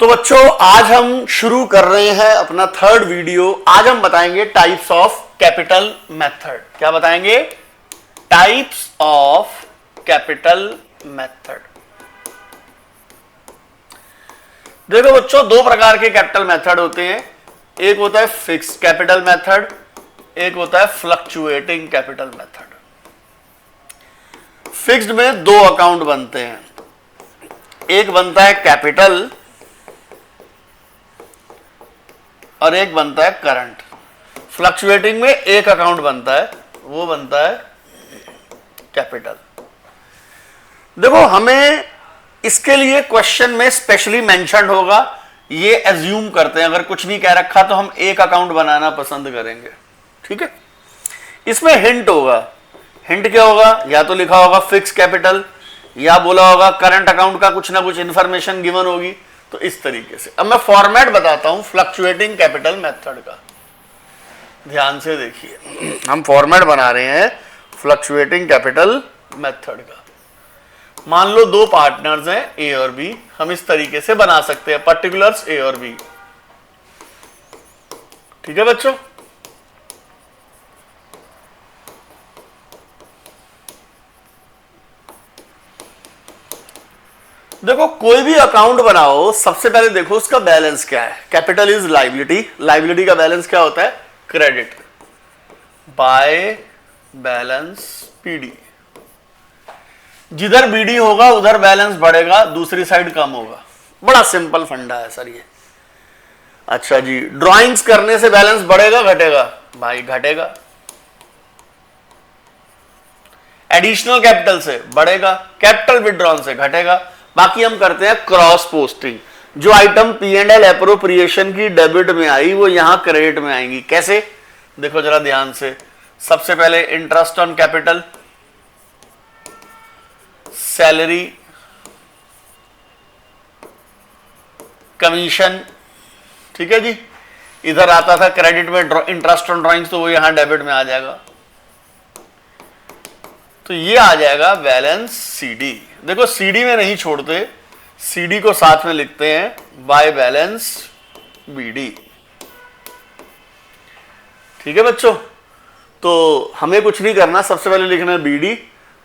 तो बच्चों आज हम शुरू कर रहे हैं अपना थर्ड वीडियो। आज हम बताएंगे टाइप्स ऑफ कैपिटल मेथड। क्या बताएंगे? Types of capital method. देखो बच्चों, दो प्रकार के कैपिटल मेथड होते हैं। एक होता है फिक्स्ड कैपिटल मेथड, एक होता है फ्लक्चुएटिंग कैपिटल मेथड। फिक्स्ड में दो अकाउंट बनते हैं, एक बनता है कैपिटल और एक बनता है करंट। फ्लक्चुएटिंग में एक अकाउंट बनता है, वो बनता है कैपिटल। देखो, हमें इसके लिए क्वेश्चन में स्पेशली मेंशन होगा, ये एज्यूम करते हैं अगर कुछ नहीं कह रखा तो हम एक अकाउंट बनाना पसंद करेंगे। ठीक है, इसमें हिंट होगा। हिंट क्या होगा? या तो लिखा होगा फिक्स कैपिटल, या बोला होगा करंट अकाउंट का कुछ ना कुछ इंफॉर्मेशन गिवन होगी। तो इस तरीके से अब मैं फॉर्मेट बताता हूं फ्लक्चुएटिंग कैपिटल मेथड का। ध्यान से देखिए, हम फॉर्मेट बना रहे हैं फ्लक्चुएटिंग कैपिटल मेथड का। मान लो दो पार्टनर्स हैं ए और बी, हम इस तरीके से बना सकते हैं पर्टिकुलर्स ए और बी। ठीक है बच्चों, देखो कोई भी अकाउंट बनाओ, सबसे पहले देखो उसका बैलेंस क्या है। कैपिटल इज लाइबिलिटी, लाइबिलिटी का बैलेंस क्या होता है? Credit by balance PD. जिधर बीडी होगा उधर बैलेंस बढ़ेगा, दूसरी साइड कम होगा। बड़ा सिंपल फंडा है सर ये। अच्छा जी, ड्राइंग्स करने से बैलेंस बढ़ेगा घटेगा? भाई घटेगा। एडिशनल कैपिटल से बढ़ेगा, कैपिटल विड्रॉन से घटेगा। बाकी हम करते हैं क्रॉस पोस्टिंग। जो item P and L appropriation की डेबिट में आई वो यहां क्रेडिट में आएंगी। कैसे? देखो जरा ध्यान से। सबसे पहले interest on capital, salary, commission. ठीक है जी, इधर आता था क्रेडिट में इंटरेस्ट ऑन ड्राइंग्स, तो वो यहां डेबिट में आ जाएगा। तो ये आ जाएगा बैलेंस सीडी। देखो सीडी में नहीं छोड़ते, सीडी को साथ में लिखते हैं बाय बैलेंस बीडी। ठीक है बच्चों, तो हमें कुछ नहीं करना, सबसे पहले लिखना है बीडी,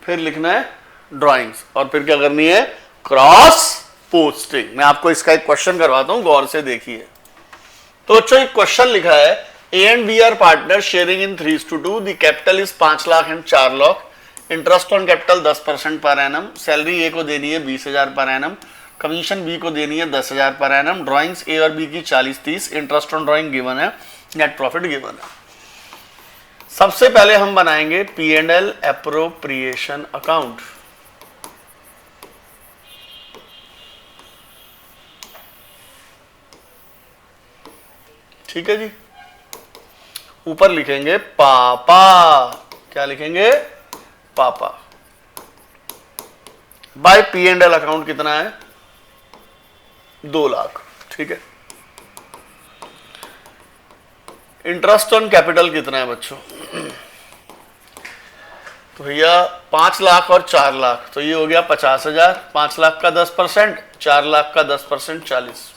फिर लिखना है ड्राइंग्स, और फिर क्या करनी है? Cross posting. मैं आपको इसका एक क्वेश्चन करवाता हूं, गौर से देखिए। तो बच्चों एक क्वेश्चन लिखा है, A and B are partner sharing in 3:2, the capital is 5 lakh and 4 lakh. Interest on capital 10% per annum. Salary ए को देनी है 20,000 पर एनम। कमीशन बी को देनी है 10,000 पर एनम। ड्राइंग्स ए और बी की 40-30। इंटरेस्ट ऑन ड्राइंग गिवन है, नेट प्रॉफिट गिवन है। सबसे पहले हम बनाएंगे P and L appropriation account. ठीक है जी, ऊपर लिखेंगे पापा। क्या लिखेंगे? पापा। By P and L account कितना है? 2 लाख। ठीक है, इंटरेस्ट ऑन कैपिटल कितना है बच्चों? तो भैया 5 लाख और 4 लाख, तो ये हो गया 50,000। 5 लाख का 10%, 4 लाख का 10% 40।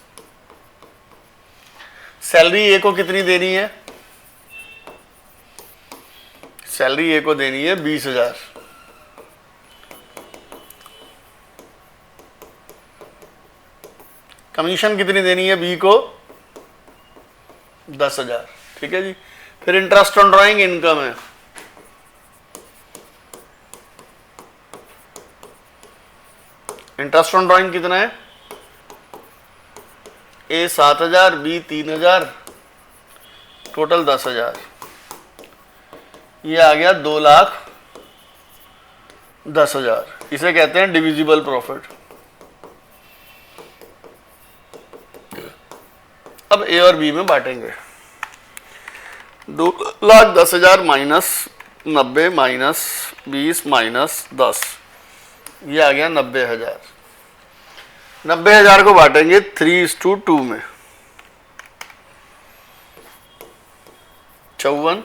सैलरी ए को कितनी देनी है? सैलरी ए को देनी है 20,000। कमीशन कितनी देनी है बी को? 10,000। ठीक है जी, फिर इंटरेस्ट ऑन ड्राइंग इनकम है। इंटरेस्ट ऑन ड्राइंग कितना है? ए 7,000, बी 3,000, टोटल 10,000। ये आ गया 2,10,000। इसे कहते हैं डिविजिबल प्रॉफिट। अब ए और बी में बांटेंगे। 2,10,000 माइनस 90 माइनस 20 माइनस 10, ये आ गया 90,000। 90,000 को बांटेंगे 3:2 में। 54,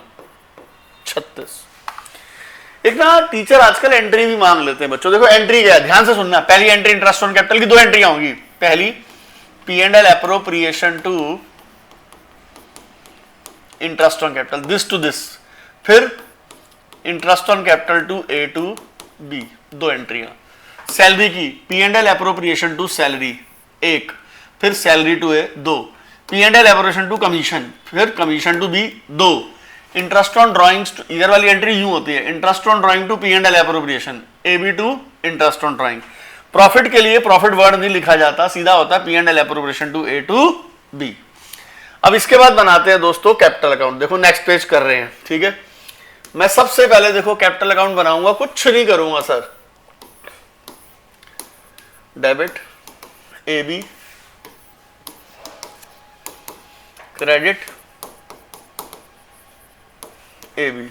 36। एक ना टीचर आजकल एंट्री भी मांग लेते हैं बच्चों। देखो एंट्री क्या है, ध्यान से सुनना। पहली एंट्री इंटरेस्ट ऑन कैपिटल की 2 एंट्रियां होंगी। पहली P&L appropriation to interest on capital, this to this, फिर interest on capital to A to B, दो एंट्रियां। सैलरी की P&L एप्रोप्रिएशन टू सैलरी एक, फिर सैलरी टू ए दो, P&L एप्रोप्रिएशन टू कमीशन, फिर कमीशन टू बी दो, interest on drawings, इधर वाली एंट्री यूं होती है, interest on drawing to P&L appropriation, A B to interest on drawing. Profit के लिए प्रॉफिट वर्ड नहीं लिखा जाता, सीधा होता है P&L appropriation to A to B. अब इसके बाद बनाते हैं दोस्तों कैपिटल अकाउंट। देखो नेक्स्ट पेज कर रहे हैं, ठीक है। मैं सबसे पहले देखो कैपिटल अकाउंट बनाऊंगा, कुछ नहीं करूंगा sir. Debit A B, credit A B,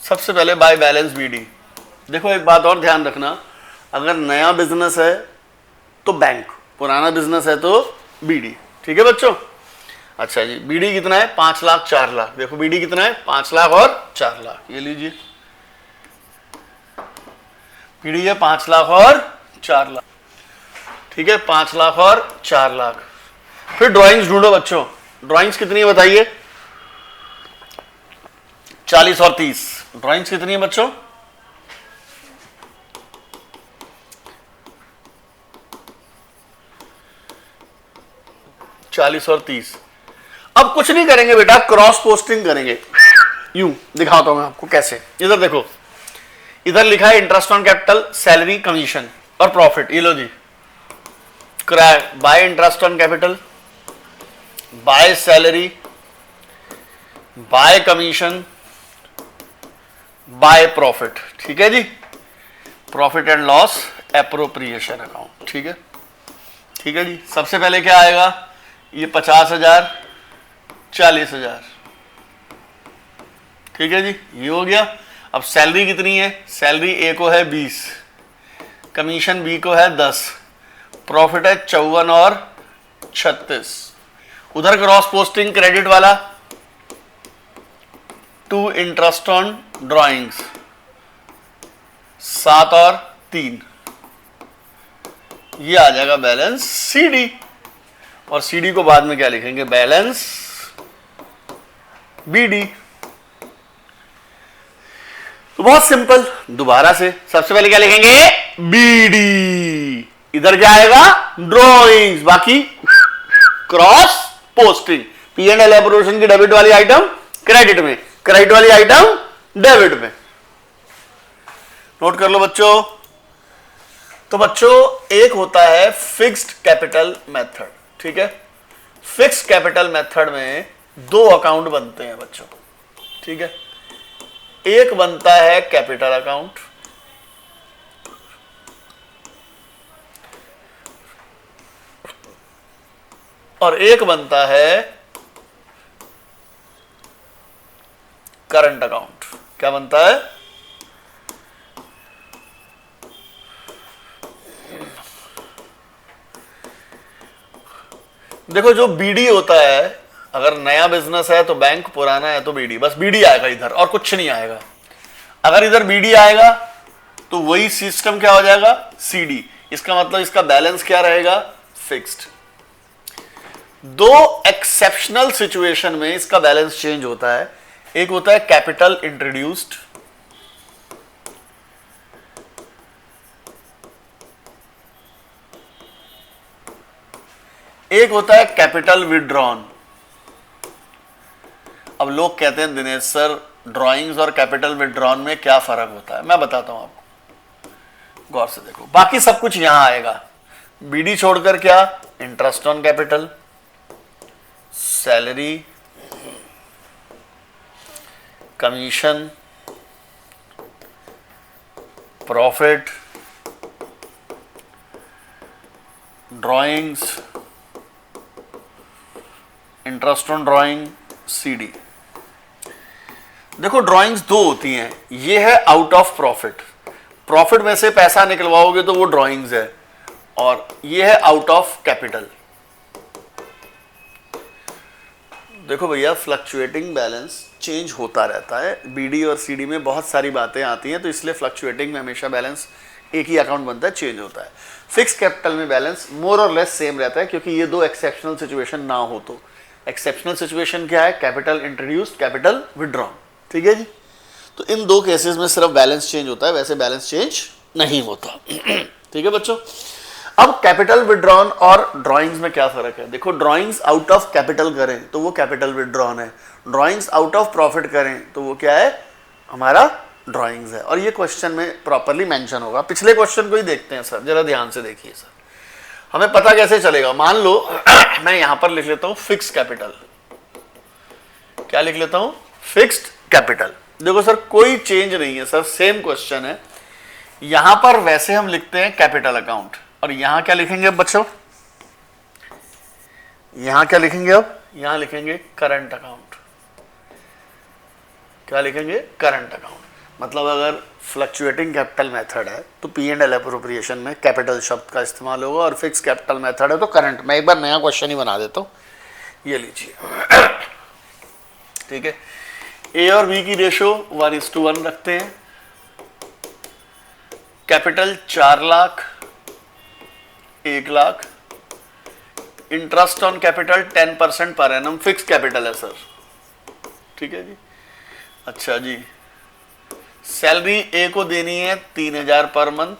सबसे पहले बाय बैलेंस बीडी। देखो एक बात और ध्यान रखना, अगर नया बिजनेस है तो बैंक, पुराना बिजनेस है तो बीडी, ठीक है बच्चों। अच्छा जी, बीडी कितना है? 5 लाख 4 लाख। देखो बीडी कितना है? 5 लाख और 4 लाख, ये लीजिए बीडी है 5 लाख और 4 लाख, ठीक है, 5 लाख और 4 लाख। फिर ड्राइंग्स ढूंढो बच्चों, ड्राइंग्स कितनी है बताइए? 40 और 30। ड्राइंग्स कितनी है बच्चों? 40 और 30। अब कुछ नहीं करेंगे बेटा, क्रॉस पोस्टिंग करेंगे। यूं दिखाता हूं मैं आपको कैसे। इधर देखो, इधर लिखा है interest on capital, salary, commission और प्रॉफिट। ये लो जी, by interest on capital, by salary, by commission, by profit, ठीक है जी। Profit and loss appropriation account, ठीक है, ठीक है जी। सबसे पहले क्या आएगा? ये 50,000, 40,000, ठीक है जी, ये हो गया। अब सैलरी कितनी है? सैलरी ए को है 20, कमीशन बी को है 10, प्रॉफिट है 54 और 36। उधर क्रॉस पोस्टिंग क्रेडिट वाला टू इंटरेस्ट ऑन ड्राइंग्स 7 और 3, ये आ जाएगा बैलेंस सीडी। और सीडी को बाद में क्या लिखेंगे? Balance B D. तो बहुत सिंपल, दोबारा से सबसे पहले क्या लिखेंगे? बीडी। इधर क्या आएगा? ड्रॉइंग्स, बाकी क्रॉस पोस्टिंग। P&L एप्रोप्रिएशन की डेबिट वाली आइटम क्रेडिट में, क्रेडिट वाली आइटम डेबिट में। नोट कर लो बच्चों। तो बच्चों एक होता है फिक्स्ड कैपिटल मेथड, ठीक है। फिक्स्ड कैपिटल मेथड में 2 अकाउंट बनते हैं बच्चों, ठीक है। एक बनता है कैपिटल अकाउंट और एक बनता है करंट अकाउंट। क्या बनता है? देखो जो बीडी होता है, अगर नया बिजनेस है तो बैंक, पुराना है तो बीडी, बस बीडी आएगा इधर और कुछ नहीं आएगा। अगर इधर बीडी आएगा तो वही सिस्टम क्या हो जाएगा? सीडी। इसका मतलब इसका बैलेंस क्या रहेगा? फिक्स्ड। 2 एक्सेप्शनल सिचुएशन में इसका बैलेंस चेंज होता है। एक होता है कैपिटल इंट्रोड्यूस्ड, एक होता है कैपिटल विड्रॉन। अब लोग कहते हैं दिनेश सर ड्राइंग्स और कैपिटल विड्रॉन में क्या फर्क होता है? मैं बताता हूं आपको, गौर से देखो। बाकी सब कुछ यहां आएगा, बीडी छोड़कर क्या? Interest on capital, salary, commission, profit, drawings, interest on drawing, CD. देखो ड्राइंग्स 2 होती हैं, ये है आउट ऑफ प्रॉफिट, प्रॉफिट में से पैसा निकलवाओगे तो वो ड्राइंग्स है, और ये है आउट ऑफ कैपिटल। देखो भैया, फ्लक्चुएटिंग बैलेंस चेंज होता रहता है, बीडी और सीडी में बहुत सारी बातें आती हैं, तो इसलिए फ्लक्चुएटिंग में हमेशा बैलेंस एक ही अकाउंट बनता है, चेंज होता है। फिक्स कैपिटल में बैलेंस मोर और लेस सेम रहता है, क्योंकि ये दो एक्सेप्शनल सिचुएशन ना हो तो। एक्सेप्शनल सिचुएशन क्या है? Capital introduced, capital withdrawn. ठीक है जी। तो इन दो केसेस में सिर्फ बैलेंस चेंज होता है, वैसे बैलेंस चेंज नहीं होता। ठीक है बच्चों। अब कैपिटल विड्रॉन और ड्राइंग्स में क्या फर्क है? देखो, ड्राइंग्स आउट ऑफ कैपिटल करें तो वो कैपिटल विड्रॉन है, ड्राइंग्स आउट ऑफ प्रॉफिट करें तो वो क्या है? हमारा ड्राइंग्स है। और ये क्वेश्चन में प्रॉपरली मेंशन होगा। पिछले क्वेश्चन को ही देखते हैं सर, जरा ध्यान से देखिए सर, हमें पता कैसे चलेगा। मान लो मैं यहां पर लिख लेता हूं फिक्स कैपिटल। क्या लिख लेता हूं? Fixed capital. देखो सर, कोई चेंज नहीं है सर, सेम क्वेश्चन है। यहां पर वैसे हम लिखते हैं कैपिटल अकाउंट, और यहां क्या लिखेंगे अब बच्चों? यहां क्या लिखेंगे अब? यहां लिखेंगे करंट अकाउंट। क्या लिखेंगे? Current account. मतलब अगर फ्लक्चुएटिंग कैपिटल मेथड है तो पी एंड एल एप्रोप्रिएशन में कैपिटल शब्द का इस्तेमाल होगा, और फिक्स कैपिटल मेथड है तो करंट। मैं एक बार नया क्वेश्चन ही बना देता हूं, ये लीजिए। ठीक है, ए और बी की रेशो 1:1 रखते हैं। Capital 4 lakh, 1 lakh. Interest on capital 10% per annum, fix capital है सर। ठीक है जी। अच्छा जी, सैलरी ए को देनी है 3000 पर मंथ,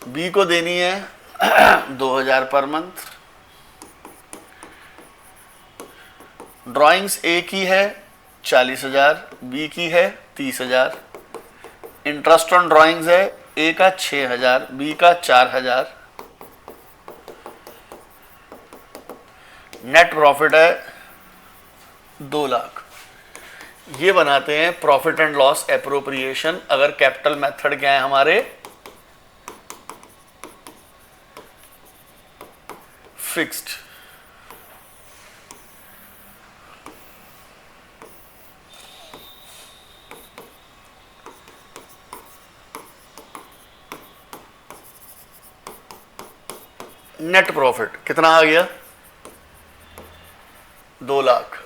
बी को देनी है 2000 पर मंथ। ड्राइंग्स ए की है 40,000, बी की है 30,000। इंटरेस्ट ऑन ड्राइंग्स है ए का 6,000, बी का 4,000। नेट प्रॉफिट है 2 लाख। ये बनाते हैं प्रॉफिट एंड लॉस एप्रोप्रिएशन। अगर कैपिटल मेथड क्या है हमारे? फिक्स्ड। नेट प्रॉफिट कितना आ गया? 2 लाख।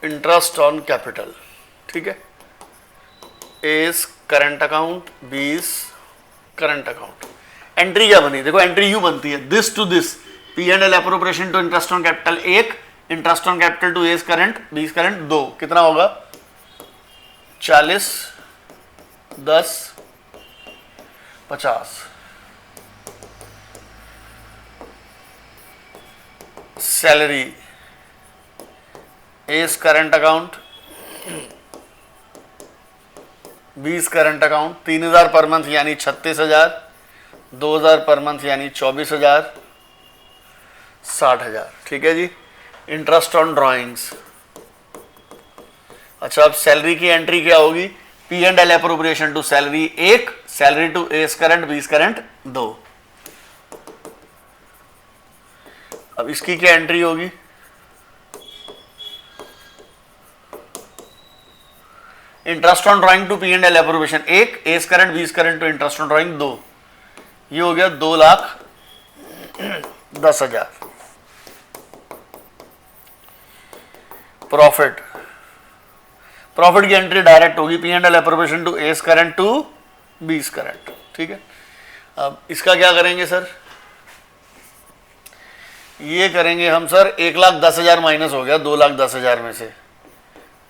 इंटरेस्ट ऑन कैपिटल, ठीक है, A is current account, B is current account. Entry क्या बनी? देखो एंट्री यू बनती है, this to this, P and L appropriation to interest on capital 1, interest on capital to A is current, B is current 2। कितना होगा? 40, 10, 50। Salary A is current account, B is current account. 3000 per month यानी 36,000, 2000 per month यानी 24,000, 60,000। ठीक है जी। Interest on drawings. अच्छा, अब salary की entry क्या होगी? P and L appropriation to salary 1, salary to A is current, B is current 2। अब इसकी क्या एंट्री होगी? Interest on drawing to P and L appropriation 1, A is current, B is current to interest on drawing 2। ये हो गया 2,10,000। Profit, profit की entry direct होगी P and L appropriation to A is current to B is current. ठीक है। अब इसका क्या करेंगे सर? ये करेंगे हम सर 1,10,000 माइनस हो गया 2,10,000 में से,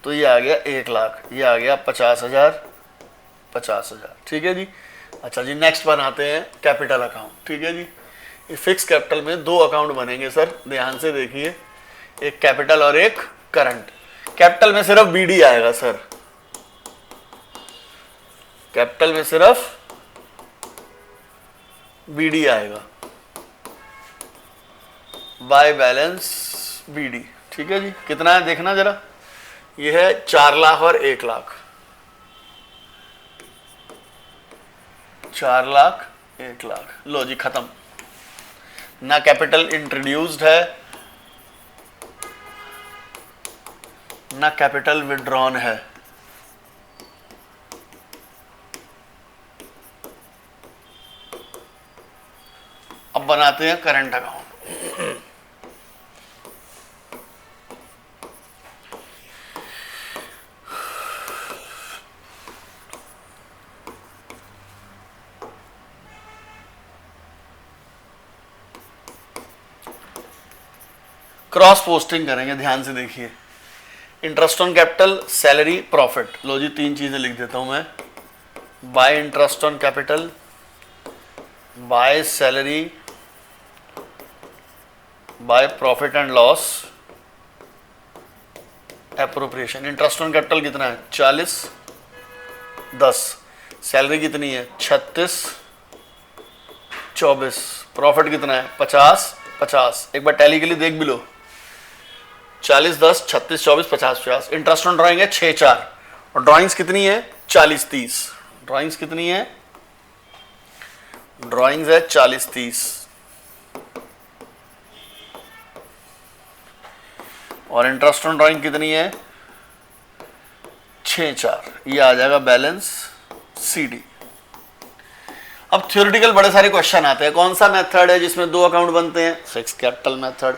तो ये आ गया 1 लाख, ये आ गया 50,000, 50,000। ठीक है जी। अच्छा जी, नेक्स्ट बनाते हैं कैपिटल अकाउंट। ठीक है जी। ये फिक्स कैपिटल में 2 अकाउंट बनेंगे सर, ध्यान से देखिए, एक कैपिटल और एक करंट। कैपिटल में सिर्फ बीडी आएगा सर, कैपिटल में सिर्फ बीडी आएगा, बाय बैलेंस बीडी। ठीक है जी। कितना है देखना जरा, ये है 4 लाख और 1 लाख। 4 लाख 1 लाख, लो जी खत्म। ना कैपिटल इंट्रोड्यूस्ड है, ना कैपिटल विड्रॉन है। अब बनाते हैं करंट अकाउंट। क्रॉस पोस्टिंग करेंगे, ध्यान से देखिए। Interest on capital, salary, profit. लो जी, 3 चीजें लिख देता हूं मैं। By interest on capital, by salary, by profit and loss, appropriation. Interest on capital कितना है? 40, 10। सैलरी कितनी है? 36, 24। प्रॉफिट कितना है? 50, 50। एक बार टैली के लिए देख भी लो। 40, 10, 36, 24, 50, 50। इंटरेस्ट ऑन ड्राइंग है 6, 4। और ड्राइंग्स कितनी है? 40, 30। ड्राइंग्स कितनी है? ड्राइंग्स है 40, 30। और इंटरेस्ट ऑन ड्राइंग कितनी है? 6, 4। ये आ जाएगा बैलेंस सीडी। अब थ्योरेटिकल बड़े सारे क्वेश्चन आते हैं। कौन सा मेथड है जिसमें 2 अकाउंट बनते हैं? Fix capital method.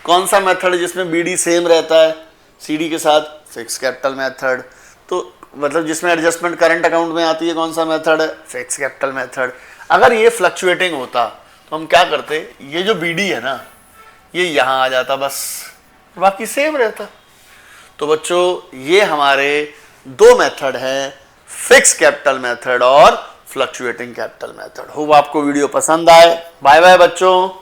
कौन सा मेथड है जिसमें बीडी सेम रहता है सीडी के साथ? Fix capital method. तो मतलब जिसमें एडजस्टमेंट करंट अकाउंट में आती है, कौन सा मेथड है? Fix capital method. अगर ये फ्लक्चुएटिंग होता तो हम क्या करते? ये जो बीडी है ना, ये यहां आ जाता बस, बाकी सेम रहता। तो बच्चों, ये हमारे 2 मेथड हैं, फिक्स कैपिटल मेथड और फ्लक्चुएटिंग कैपिटल मेथड। होप आपको वीडियो पसंद आए। बाय बाय बच्चों।